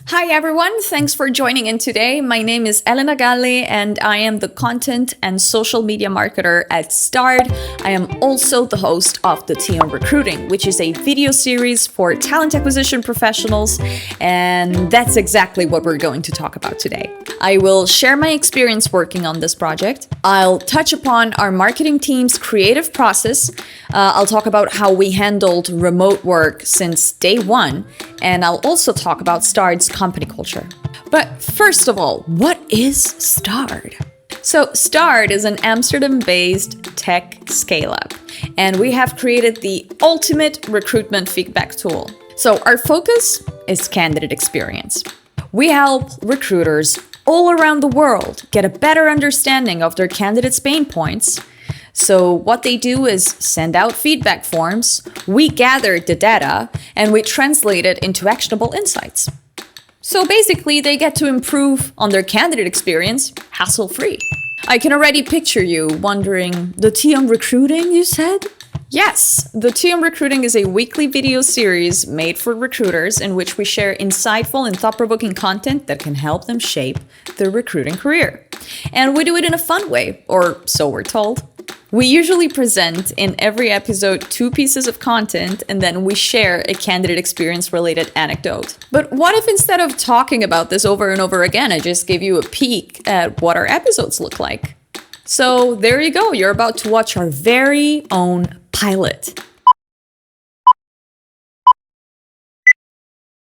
Hi everyone, thanks for joining in today. My name is Elena Galli and I am the content and social media marketer at Start. I am also the host of The Tea on Recruiting, which is a video series for talent acquisition professionals, and that's exactly what we're going to talk about today. I will share my experience working on this project. I'll touch upon our marketing team's creative process. I'll talk about how we handled remote work since day one, and I'll also talk about Start's company culture. But first of all, what is Start? So Start is an Amsterdam-based tech scale-up, and we have created the ultimate recruitment feedback tool. So our focus is candidate experience. We help recruiters all around the world get a better understanding of their candidates' pain points. So what they do is send out feedback forms, we gather the data, and we translate it into actionable insights. So basically, they get to improve on their candidate experience hassle-free. I can already picture you wondering, the Tea on Recruiting, you said? Yes, the Tea on Recruiting is a weekly video series made for recruiters in which we share insightful and thought-provoking content that can help them shape their recruiting career. And we do it in a fun way, or so we're told. We usually present in every episode 2 pieces of content, and then we share a candidate experience-related anecdote. But what if instead of talking about this over and over again, I just give you a peek at what our episodes look like? So there you go, you're about to watch our very own pilot.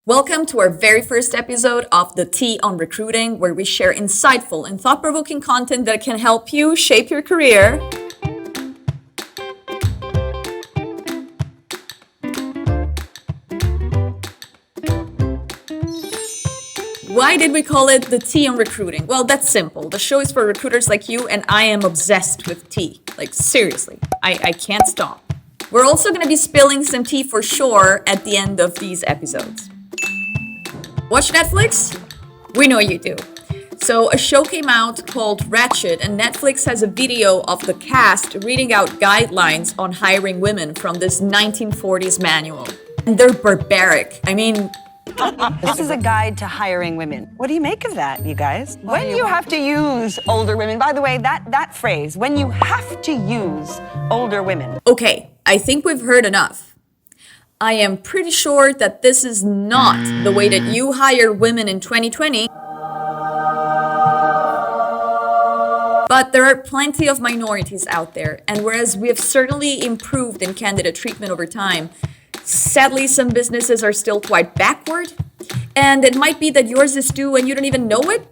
Welcome to our very first episode of The Tea on Recruiting, where we share insightful and thought-provoking content that can help you shape your career. Why did we call it The Tea on Recruiting? Well, that's simple. The show is for recruiters like you, and I am obsessed with tea. Like, seriously, I can't stop. We're also going to be spilling some tea for sure at the end of these episodes. Watch Netflix? We know you do. So a show came out called Ratched, and Netflix has a video of the cast reading out guidelines on hiring women from this 1940s manual. And they're barbaric. I mean, this is a guide to hiring women. What do you make of that, you guys? When you have to use older women, by the way, that phrase, when you have to use older women. Okay, I think we've heard enough. I am pretty sure that this is not the way that you hire women in 2020. But there are plenty of minorities out there, and whereas we have certainly improved in candidate treatment over time, sadly, some businesses are still quite backward, and it might be that yours is too and you don't even know it.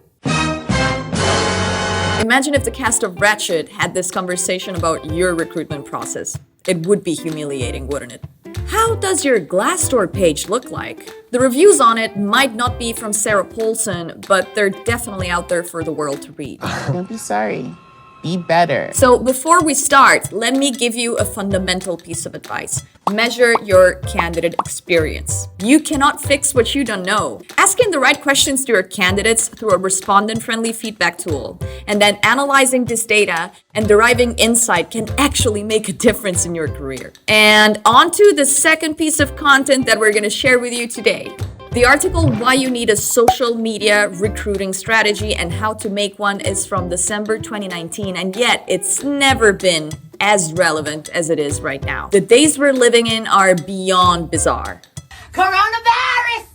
Imagine if the cast of Ratched had this conversation about your recruitment process. It would be humiliating, wouldn't it? How does your Glassdoor page look like? The reviews on it might not be from Sarah Paulson, but they're definitely out there for the world to read. Don't be sorry. Be better. So before we start, let me give you a fundamental piece of advice. Measure your candidate experience. You cannot fix what you don't know. Asking the right questions to your candidates through a respondent-friendly feedback tool, and then analyzing this data and deriving insight can actually make a difference in your career. And on to the second piece of content that we're going to share with you today. The article Why You Need a Social Media Recruiting Strategy and How to Make One is from December 2019, and yet it's never been as relevant as it is right now. The days we're living in are beyond bizarre. Coronavirus!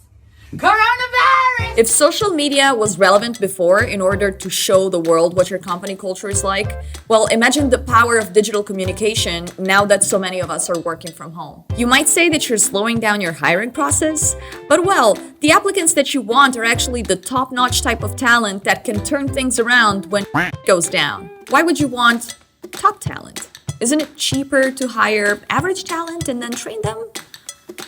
Coronavirus! If social media was relevant before in order to show the world what your company culture is like, well, imagine the power of digital communication now that so many of us are working from home. You might say that you're slowing down your hiring process, but well, the applicants that you want are actually the top-notch type of talent that can turn things around when goes down. Why would you want top talent? Isn't it cheaper to hire average talent and then train them?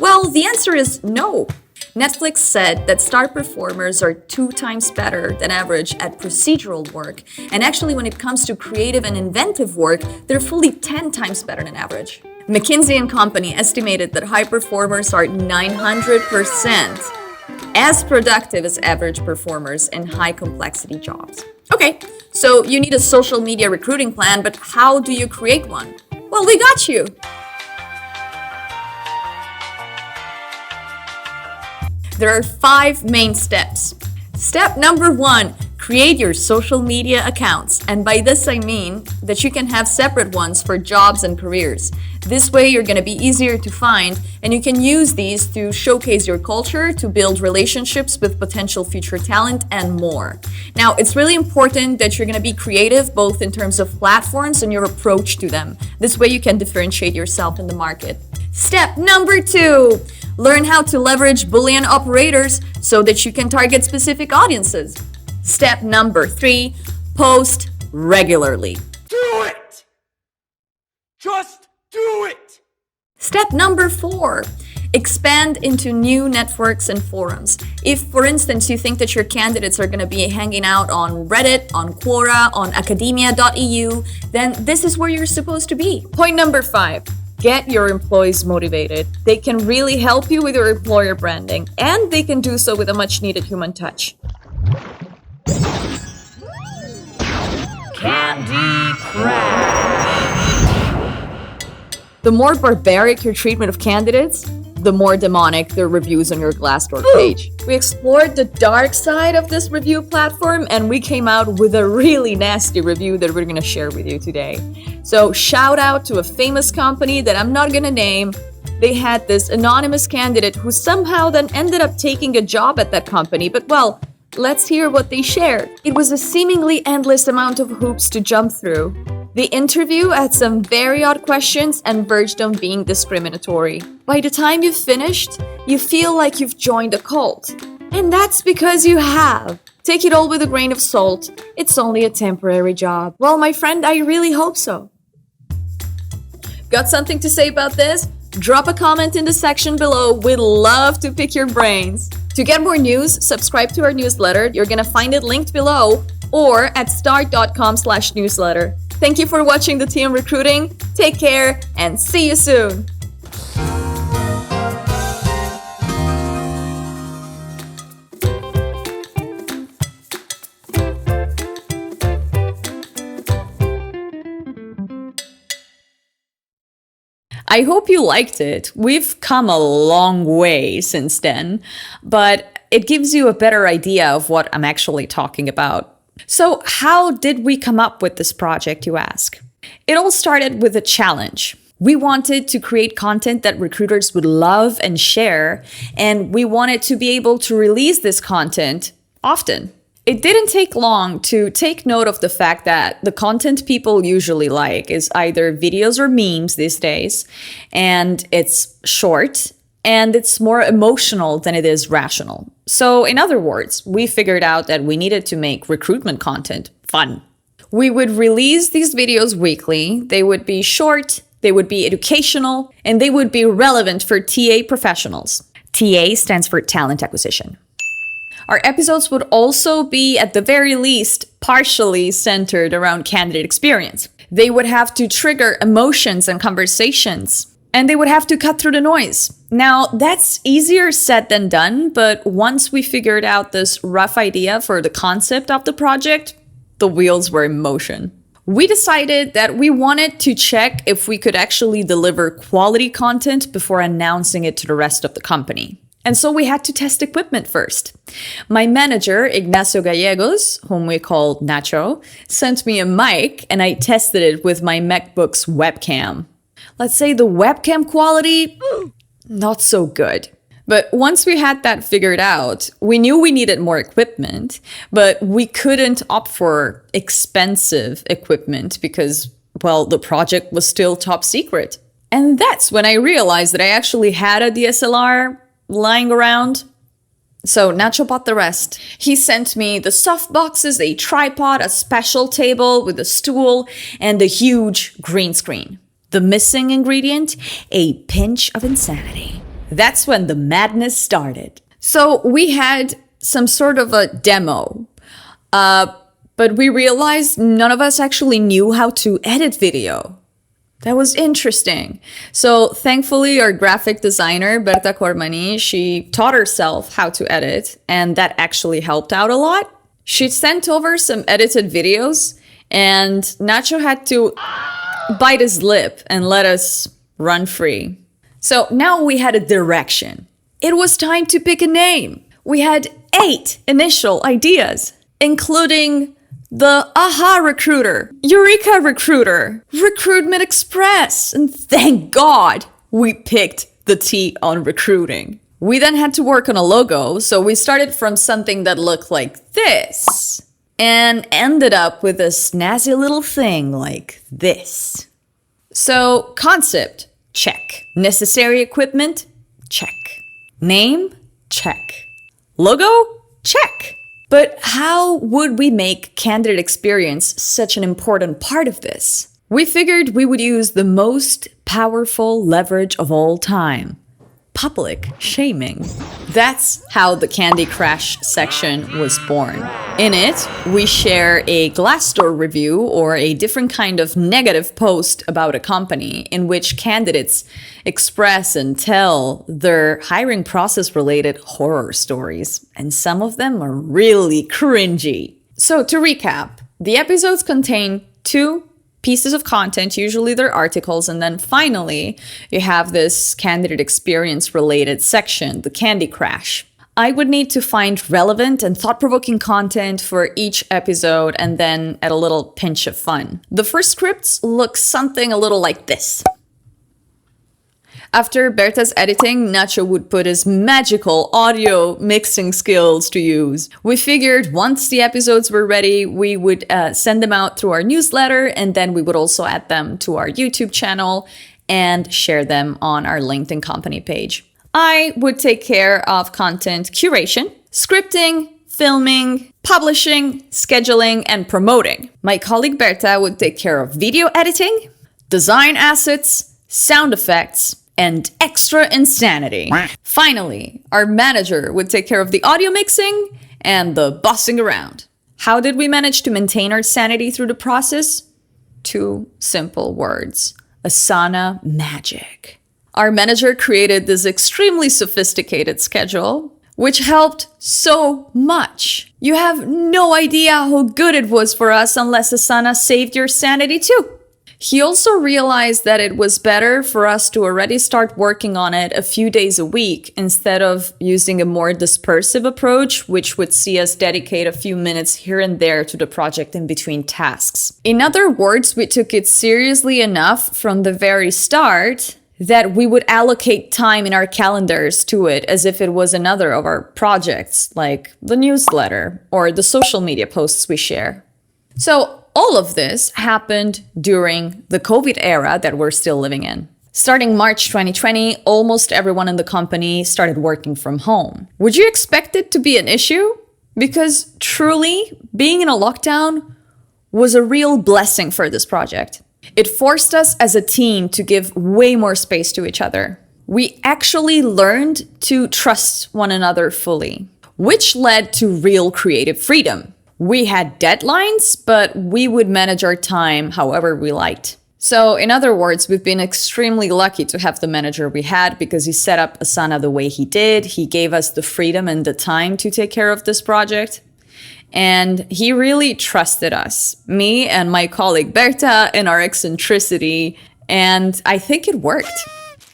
Well, the answer is no. Netflix said that star performers are 2 times better than average at procedural work, and actually when it comes to creative and inventive work, they're fully 10 times better than average. McKinsey & Company estimated that high performers are 900% as productive as average performers in high complexity jobs. Okay, so you need a social media recruiting plan, but how do you create one? Well, we got you. There are 5 main steps. Step number 1, create your social media accounts. And by this I mean that you can have separate ones for jobs and careers. This way you're going to be easier to find, and you can use these to showcase your culture, to build relationships with potential future talent, and more. Now, it's really important that you're going to be creative both in terms of platforms and your approach to them. This way you can differentiate yourself in the market. Step number 2, learn how to leverage Boolean operators so that you can target specific audiences. Step number 3, post regularly. Do it! Just do it! Step number 4, expand into new networks and forums. If, for instance, you think that your candidates are going to be hanging out on Reddit, on Quora, on academia.eu, then this is where you're supposed to be. Point number 5. Get your employees motivated. They can really help you with your employer branding, and they can do so with a much needed human touch. Candy Crush! The more barbaric your treatment of candidates, the more demonic their reviews on your Glassdoor page. We explored the dark side of this review platform, and we came out with a really nasty review that we're gonna share with you today. So shout out to a famous company that I'm not gonna name. They had this anonymous candidate who somehow then ended up taking a job at that company, but well, let's hear what they shared. It was a seemingly endless amount of hoops to jump through. The interview had some very odd questions and verged on being discriminatory. By the time you've finished, you feel like you've joined a cult. And that's because you have. Take it all with a grain of salt. It's only a temporary job. Well, my friend, I really hope so. Got something to say about this? Drop a comment in the section below. We'd love to pick your brains. To get more news, subscribe to our newsletter. You're gonna find it linked below or at start.com/newsletter. Thank you for watching the TM Recruiting. Take care and see you soon. I hope you liked it. We've come a long way since then, but it gives you a better idea of what I'm actually talking about. So how did we come up with this project, you ask? It all started with a challenge. We wanted to create content that recruiters would love and share, and we wanted to be able to release this content often. It didn't take long to take note of the fact that the content people usually like is either videos or memes these days, and it's short, and it's more emotional than it is rational. So in other words, we figured out that we needed to make recruitment content fun. We would release these videos weekly. They would be short, they would be educational, and they would be relevant for TA professionals. TA stands for talent acquisition. Our episodes would also be, at the very least, partially centered around candidate experience. They would have to trigger emotions and conversations, and they would have to cut through the noise. Now, that's easier said than done, but once we figured out this rough idea for the concept of the project, the wheels were in motion. We decided that we wanted to check if we could actually deliver quality content before announcing it to the rest of the company. And so we had to test equipment first. My manager, Ignacio Gallegos, whom we called Nacho, sent me a mic and I tested it with my MacBook's webcam. Let's say the webcam quality, not so good. But once we had that figured out, we knew we needed more equipment, but we couldn't opt for expensive equipment because, well, the project was still top secret. And that's when I realized that I actually had a DSLR lying around. So Nacho bought the rest. He sent me the soft boxes, a tripod, a special table with a stool, and a huge green screen. The missing ingredient, a pinch of insanity. That's when the madness started. So we had some sort of a demo, but we realized none of us actually knew how to edit video. That was interesting. So thankfully, our graphic designer, Berta Cormani, she taught herself how to edit, and that actually helped out a lot. She sent over some edited videos, and Nacho had to bite his lip and let us run free. So now we had a direction. It was time to pick a name. We had 8 initial ideas, including the Aha Recruiter, Eureka Recruiter, Recruitment Express, and thank God we picked the T on recruiting. We then had to work on a logo, so we started from something that looked like this and ended up with a snazzy little thing like this. So, concept, check. Necessary equipment, check. Name, check. Logo, check. But how would we make candidate experience such an important part of this? We figured we would use the most powerful leverage of all time. Public shaming. That's how the Candy Crash section was born. In it, we share a Glassdoor review or a different kind of negative post about a company in which candidates express and tell their hiring process related horror stories. And some of them are really cringy. So to recap, the episodes contain 2 pieces of content, usually they're articles, and then finally you have this candidate experience related section, the Candy Crash. I would need to find relevant and thought-provoking content for each episode and then add a little pinch of fun. The first scripts look something a little like this. After Berta's editing, Nacho would put his magical audio mixing skills to use. We figured once the episodes were ready, we would send them out through our newsletter, and then we would also add them to our YouTube channel and share them on our LinkedIn company page. I would take care of content curation, scripting, filming, publishing, scheduling, and promoting. My colleague Berta would take care of video editing, design assets, sound effects, and extra insanity. Finally, our manager would take care of the audio mixing and the bossing around. How did we manage to maintain our sanity through the process? 2 simple words: Asana magic. Our manager created this extremely sophisticated schedule, which helped so much. You have no idea how good it was for us unless Asana saved your sanity too. He also realized that it was better for us to already start working on it a few days a week instead of using a more dispersive approach, which would see us dedicate a few minutes here and there to the project in between tasks. In other words, we took it seriously enough from the very start that we would allocate time in our calendars to it as if it was another of our projects, like the newsletter or the social media posts we share. So all of this happened during the COVID era that we're still living in. Starting March 2020, almost everyone in the company started working from home. Would you expect it to be an issue? Because truly, being in a lockdown was a real blessing for this project. It forced us as a team to give way more space to each other. We actually learned to trust one another fully, which led to real creative freedom. We had deadlines, but we would manage our time however we liked. So in other words, we've been extremely lucky to have the manager we had because he set up Asana the way he did. He gave us the freedom and the time to take care of this project. And he really trusted us, me and my colleague Berta, in our eccentricity. And I think it worked.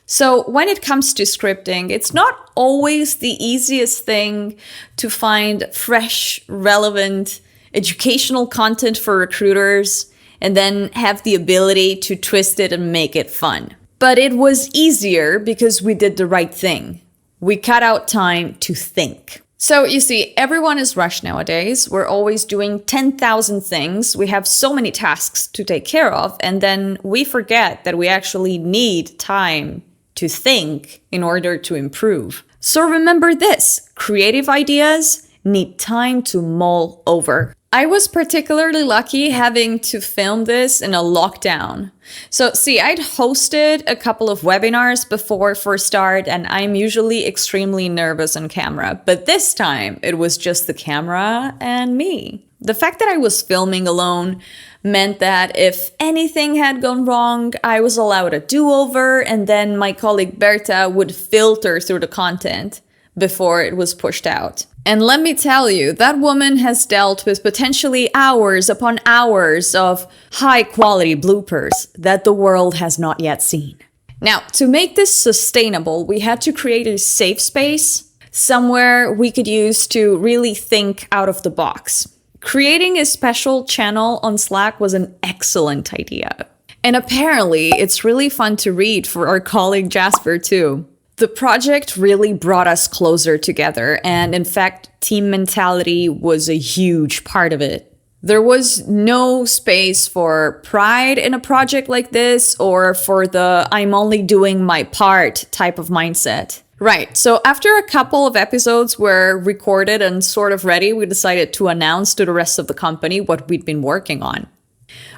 So when it comes to scripting, it's not always the easiest thing to find fresh, relevant, educational content for recruiters and then have the ability to twist it and make it fun. But it was easier because we did the right thing. We cut out time to think. So you see, everyone is rushed nowadays. We're always doing 10,000 things. We have so many tasks to take care of, and then we forget that we actually need time to think in order to improve. So remember this, creative ideas need time to mull over. I was particularly lucky having to film this in a lockdown. So see, I'd hosted a couple of webinars before for Start, and I'm usually extremely nervous on camera, but this time it was just the camera and me. The fact that I was filming alone meant that if anything had gone wrong, I was allowed a do-over, and then my colleague Berta would filter through the content before it was pushed out. And let me tell you, that woman has dealt with potentially hours upon hours of high-quality bloopers that the world has not yet seen. Now, to make this sustainable, we had to create a safe space, somewhere we could use to really think out of the box. Creating a special channel on Slack was an excellent idea. And apparently, it's really fun to read for our colleague Jasper too. The project really brought us closer together, and in fact, team mentality was a huge part of it. There was no space for pride in a project like this or for the I'm only doing my part type of mindset. Right, so after a couple of episodes were recorded and sort of ready, we decided to announce to the rest of the company what we'd been working on.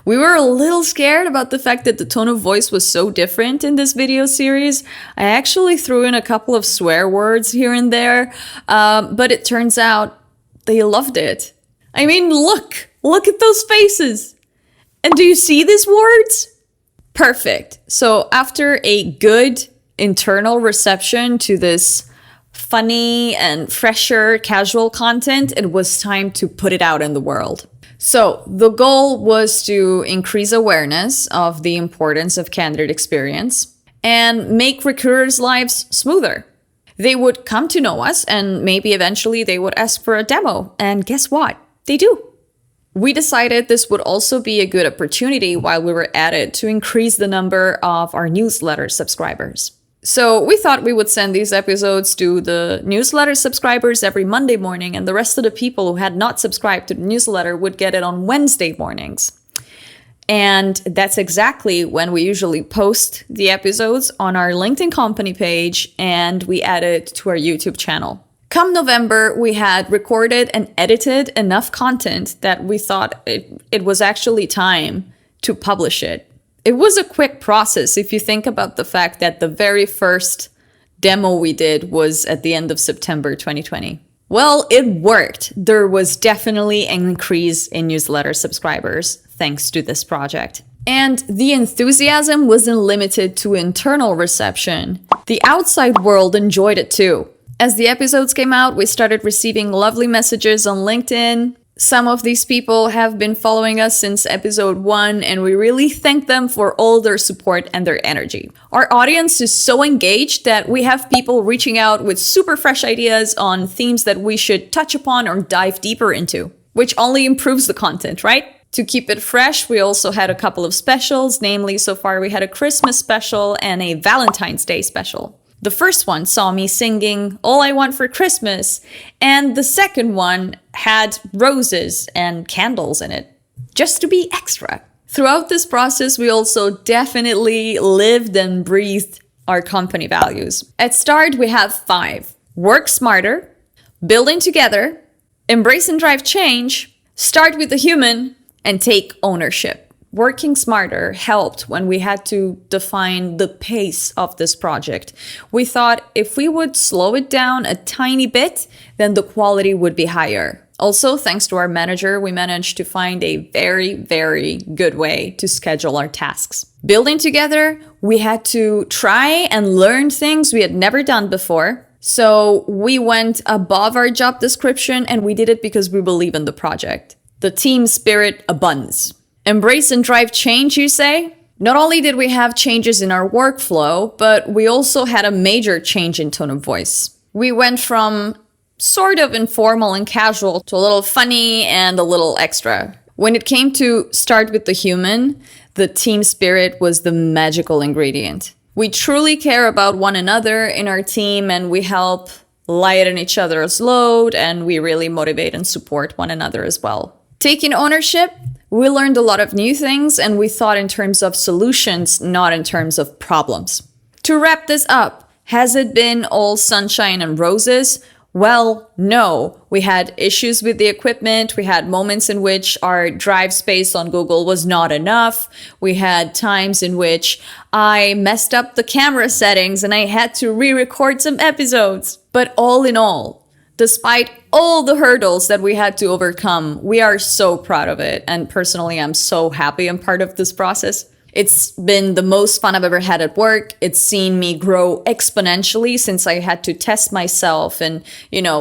We were a little scared about the fact that the tone of voice was so different in this video series. I actually threw in a couple of swear words here and there, but it turns out they loved it. I mean, look at those faces. And do you see these words? Perfect. So after a good internal reception to this funny and fresher casual content, it was time to put it out in the world. So the goal was to increase awareness of the importance of candidate experience and make recruiters' lives smoother. They would come to know us and maybe eventually they would ask for a demo. And guess what? They do. We decided this would also be a good opportunity while we were at it to increase the number of our newsletter subscribers. So we thought we would send these episodes to the newsletter subscribers every Monday morning, and the rest of the people who had not subscribed to the newsletter would get it on Wednesday mornings. And that's exactly when we usually post the episodes on our LinkedIn company page, and we add it to our YouTube channel. Come November, we had recorded and edited enough content that we thought it was actually time to publish it. It was a quick process if you think about the fact that the very first demo we did was at the end of September 2020. Well, it worked. There was definitely an increase in newsletter subscribers thanks to this project. And the enthusiasm wasn't limited to internal reception. The outside world enjoyed it too. As the episodes came out, we started receiving lovely messages on LinkedIn. Some of these people have been following us since episode 1, and we really thank them for all their support and their energy. Our audience is so engaged that we have people reaching out with super fresh ideas on themes that we should touch upon or dive deeper into, which only improves the content, right? To keep it fresh, we also had a couple of specials, namely so far we had a Christmas special and a Valentine's Day special. The first one saw me singing All I Want for Christmas, and the second one had roses and candles in it, just to be extra. Throughout this process, we also definitely lived and breathed our company values. At Start, we have 5. Work smarter, building together, embrace and drive change, start with the human, and take ownership. Working smarter helped when we had to define the pace of this project. We thought if we would slow it down a tiny bit, then the quality would be higher. Also, thanks to our manager, we managed to find a very, very good way to schedule our tasks. Building together, we had to try and learn things we had never done before. So we went above our job description and we did it because we believe in the project. The team spirit abunds. Embrace and drive change, you say? Not only did we have changes in our workflow, but we also had a major change in tone of voice. We went from sort of informal and casual to a little funny and a little extra. When it came to start with the human, the team spirit was the magical ingredient. We truly care about one another in our team, and we help lighten each other's load, and we really motivate and support one another as well. Taking ownership, we learned a lot of new things, and we thought in terms of solutions, not in terms of problems. To wrap this up, has it been all sunshine and roses? Well, no. We had issues with the equipment. We had moments in which our drive space on Google was not enough. We had times in which I messed up the camera settings and I had to re-record some episodes. But all in all, despite all the hurdles that we had to overcome, we are so proud of it. And personally, I'm so happy I'm part of this process. It's been the most fun I've ever had at work. It's seen me grow exponentially since I had to test myself and,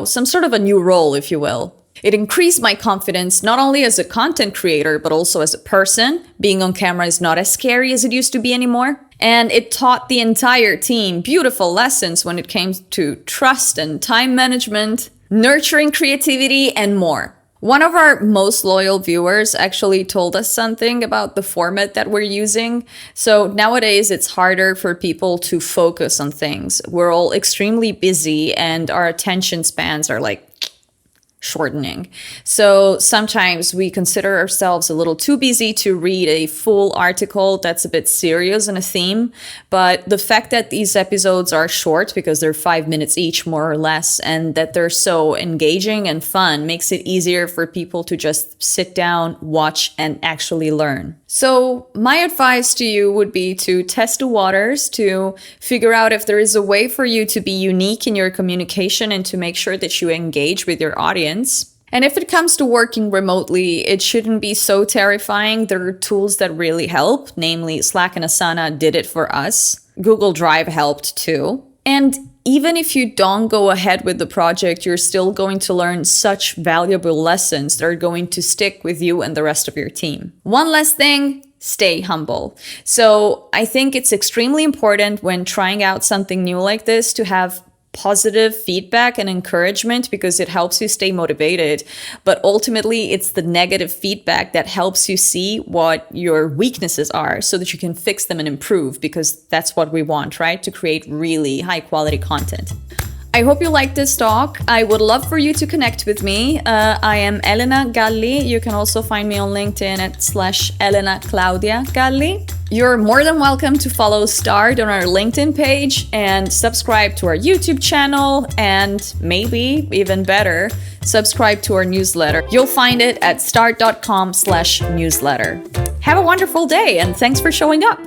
some sort of a new role, if you will. It increased my confidence not only as a content creator, but also as a person. Being on camera is not as scary as it used to be anymore. And it taught the entire team beautiful lessons when it came to trust and time management, nurturing creativity, and more. One of our most loyal viewers actually told us something about the format that we're using. So nowadays it's harder for people to focus on things. We're all extremely busy and our attention spans are like shortening. So sometimes we consider ourselves a little too busy to read a full article that's a bit serious in a theme. But the fact that these episodes are short, because they're 5 minutes each, more or less, and that they're so engaging and fun makes it easier for people to just sit down, watch, and actually learn. So my advice to you would be to test the waters, to figure out if there is a way for you to be unique in your communication and to make sure that you engage with your audience. And if it comes to working remotely, it shouldn't be so terrifying. There are tools that really help, namely Slack and Asana did it for us. Google Drive helped too. And even if you don't go ahead with the project, you're still going to learn such valuable lessons that are going to stick with you and the rest of your team. One last thing, stay humble. So I think it's extremely important when trying out something new like this to have positive feedback and encouragement, because it helps you stay motivated. But ultimately, it's the negative feedback that helps you see what your weaknesses are so that you can fix them and improve, because that's what we want, right? To create really high quality content. I hope you liked this talk. I would love for you to connect with me. I am Elena Galli. You can also find me on LinkedIn at /Elena Claudia Galli. You're more than welcome to follow Start on our LinkedIn page and subscribe to our YouTube channel, and maybe even better, subscribe to our newsletter. You'll find it at start.com/newsletter. Have a wonderful day and thanks for showing up.